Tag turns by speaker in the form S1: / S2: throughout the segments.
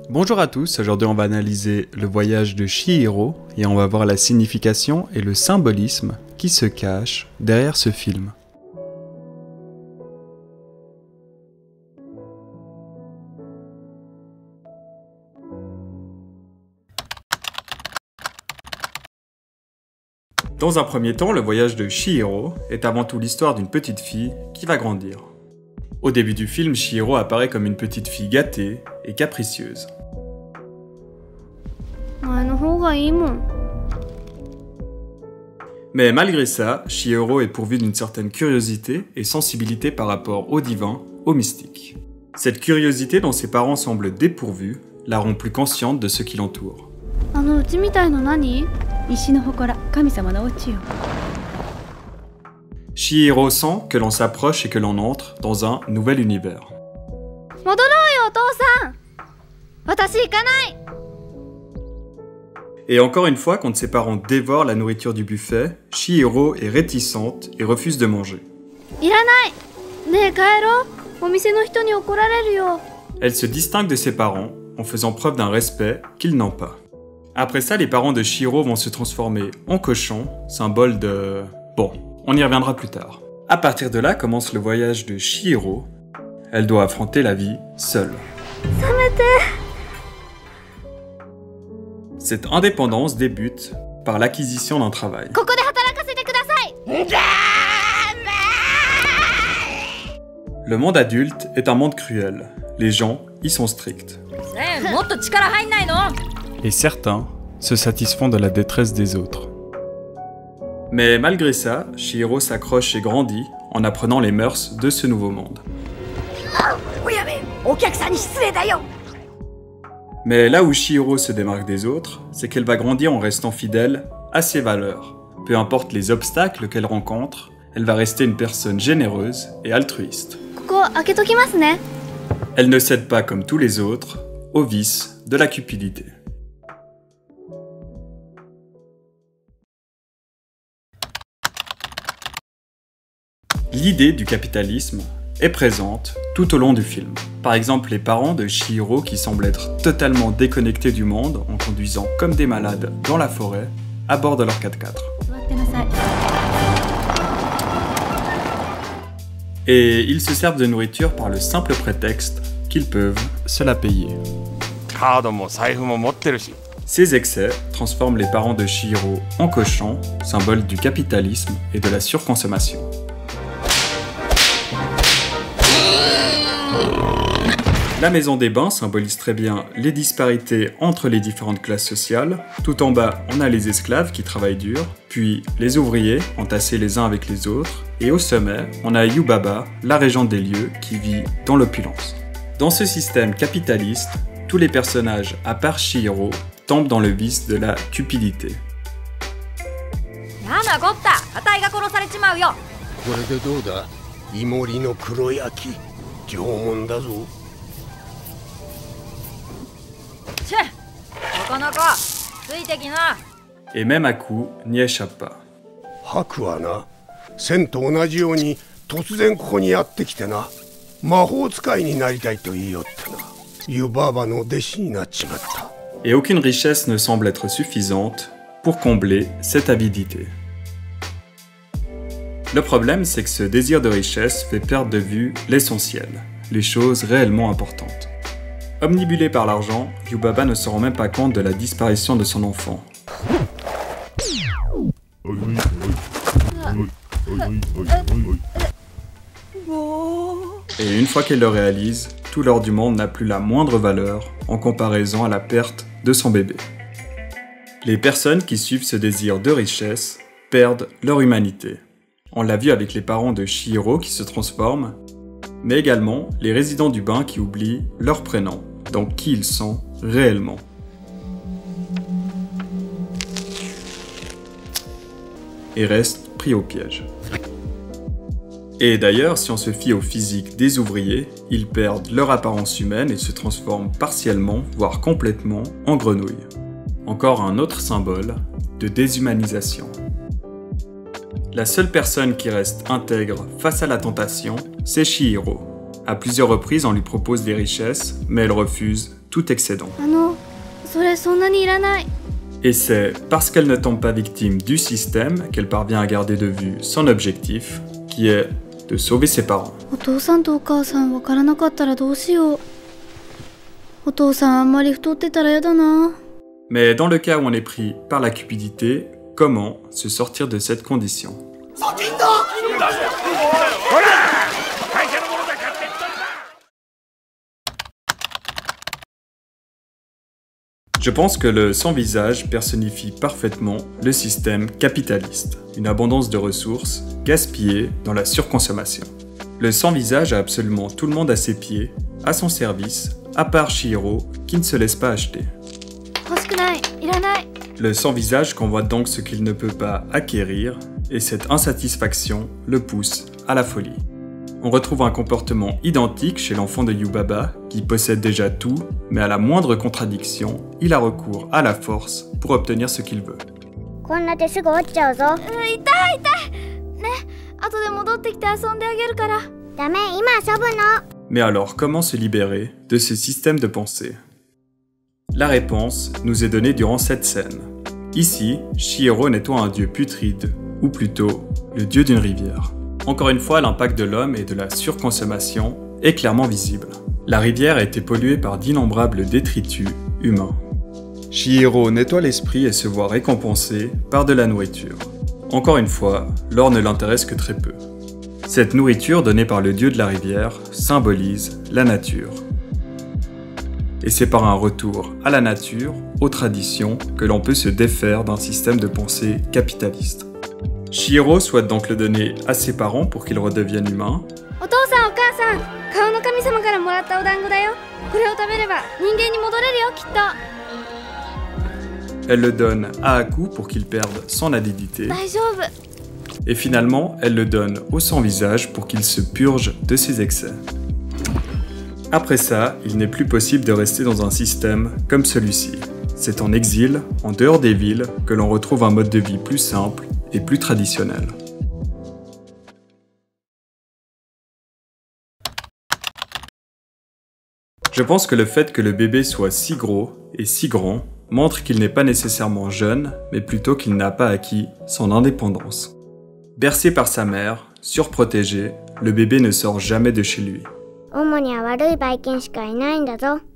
S1: Bonjour à tous, aujourd'hui on va analyser le voyage de Chihiro et on va voir la signification et le symbolisme qui se cachent derrière ce film. Dans un premier temps, le voyage de Chihiro est avant tout l'histoire d'une petite fille qui va grandir. Au début du film, Chihiro apparaît comme une petite fille gâtée et capricieuse. Mais malgré ça, Chihiro est pourvu d'une certaine curiosité et sensibilité par rapport au divin, au mystique. Cette curiosité dont ses parents semblent dépourvus la rend plus consciente de ce qui l'entoure. Chihiro sent que l'on s'approche et que l'on entre dans un nouvel univers. Et encore une fois, quand ses parents dévorent la nourriture du buffet, Chihiro est réticente et refuse de manger. Elle se distingue de ses parents en faisant preuve d'un respect qu'ils n'ont pas. Après ça, les parents de Chihiro vont se transformer en cochons, symbole de... Bon, on y reviendra plus tard. À partir de là commence le voyage de Chihiro. Elle doit affronter la vie seule. Cette indépendance débute par l'acquisition d'un travail. Le monde adulte est un monde cruel. Les gens y sont stricts. Et certains se satisfont de la détresse des autres. Mais malgré ça, Chihiro s'accroche et grandit en apprenant les mœurs de ce nouveau monde. Mais là où Chihiro se démarque des autres, c'est qu'elle va grandir en restant fidèle à ses valeurs. Peu importe les obstacles qu'elle rencontre, elle va rester une personne généreuse et altruiste. Elle ne cède pas comme tous les autres au vice de la cupidité. L'idée du capitalisme est présente tout au long du film. Par exemple, les parents de Chihiro qui semblent être totalement déconnectés du monde en conduisant comme des malades dans la forêt à bord de leur 4x4. Et ils se servent de nourriture par le simple prétexte qu'ils peuvent se la payer. Ces excès transforment les parents de Chihiro en cochons, symbole du capitalisme et de la surconsommation. La maison des bains symbolise très bien les disparités entre les différentes classes sociales. Tout en bas, on a les esclaves qui travaillent dur, puis les ouvriers entassés les uns avec les autres, et au sommet, on a Yubaba, la régente des lieux, qui vit dans l'opulence. Dans ce système capitaliste, tous les personnages, à part Chihiro, tombent dans le vice de la cupidité. Et même Haku n'y échappe pas. Et aucune richesse ne semble être suffisante pour combler cette avidité. Le problème, c'est que ce désir de richesse fait perdre de vue l'essentiel, les choses réellement importantes. Omnibulé par l'argent, Yubaba ne se rend même pas compte de la disparition de son enfant. Et une fois qu'elle le réalise, tout l'or du monde n'a plus la moindre valeur en comparaison à la perte de son bébé. Les personnes qui suivent ce désir de richesse perdent leur humanité. On l'a vu avec les parents de Chihiro qui se transforment, mais également les résidents du bain qui oublient leur prénom, donc qui ils sont réellement. Et restent pris au piège. Et d'ailleurs, si on se fie au physique des ouvriers, ils perdent leur apparence humaine et se transforment partiellement, voire complètement, en grenouilles. Encore un autre symbole de déshumanisation. La seule personne qui reste intègre face à la tentation, c'est Chihiro. À plusieurs reprises, on lui propose des richesses, mais elle refuse tout excédent. Et c'est parce qu'elle ne tombe pas victime du système qu'elle parvient à garder de vue son objectif, qui est de sauver ses parents. Mais dans le cas où on est pris par la cupidité, comment se sortir de cette condition? Je pense que le sans-visage personnifie parfaitement le système capitaliste, une abondance de ressources gaspillées dans la surconsommation. Le sans-visage a absolument tout le monde à ses pieds, à son service, à part Chihiro qui ne se laisse pas acheter. Le sans-visage convoite donc ce qu'il ne peut pas acquérir et cette insatisfaction le pousse à la folie. On retrouve un comportement identique chez l'enfant de Yubaba qui possède déjà tout, mais à la moindre contradiction, il a recours à la force pour obtenir ce qu'il veut. Mais alors, comment se libérer de ce système de pensée? La réponse nous est donnée durant cette scène. Ici, Chihiro nettoie un dieu putride, ou plutôt le dieu d'une rivière. Encore une fois, l'impact de l'homme et de la surconsommation est clairement visible. La rivière a été polluée par d'innombrables détritus humains. Chihiro nettoie l'esprit et se voit récompensé par de la nourriture. Encore une fois, l'or ne l'intéresse que très peu. Cette nourriture donnée par le dieu de la rivière symbolise la nature. Et c'est par un retour à la nature, aux traditions, que l'on peut se défaire d'un système de pensée capitaliste. Chihiro souhaite donc le donner à ses parents pour qu'ils redeviennent humains. Elle le donne à Aku pour qu'il perde son avidité. Et finalement, elle le donne au sans-visage pour qu'il se purge de ses excès. Après ça, il n'est plus possible de rester dans un système comme celui-ci. C'est en exil, en dehors des villes, que l'on retrouve un mode de vie plus simple et plus traditionnel. Je pense que le fait que le bébé soit si gros et si grand montre qu'il n'est pas nécessairement jeune, mais plutôt qu'il n'a pas acquis son indépendance. Bercé par sa mère, surprotégé, le bébé ne sort jamais de chez lui.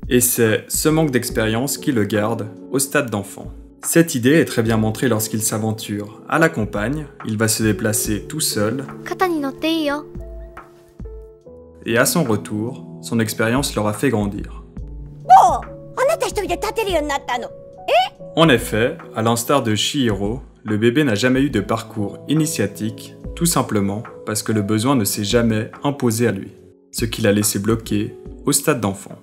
S1: Et c'est ce manque d'expérience qui le garde au stade d'enfant. Cette idée est très bien montrée lorsqu'il s'aventure à la campagne, il va se déplacer tout seul, et à son retour, son expérience l'aura fait grandir. En effet, à l'instar de Chihiro, le bébé n'a jamais eu de parcours initiatique, tout simplement parce que le besoin ne s'est jamais imposé à lui, ce qui l'a laissé bloqué au stade d'enfant.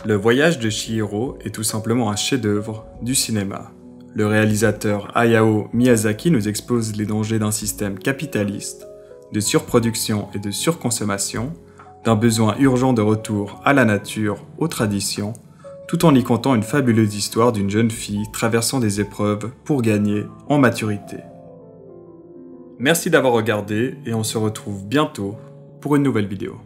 S1: Le voyage de Chihiro est tout simplement un chef-d'œuvre du cinéma. Le réalisateur Hayao Miyazaki nous expose les dangers d'un système capitaliste, de surproduction et de surconsommation, d'un besoin urgent de retour à la nature, aux traditions, tout en y contant une fabuleuse histoire d'une jeune fille traversant des épreuves pour gagner en maturité. Merci d'avoir regardé et on se retrouve bientôt pour une nouvelle vidéo.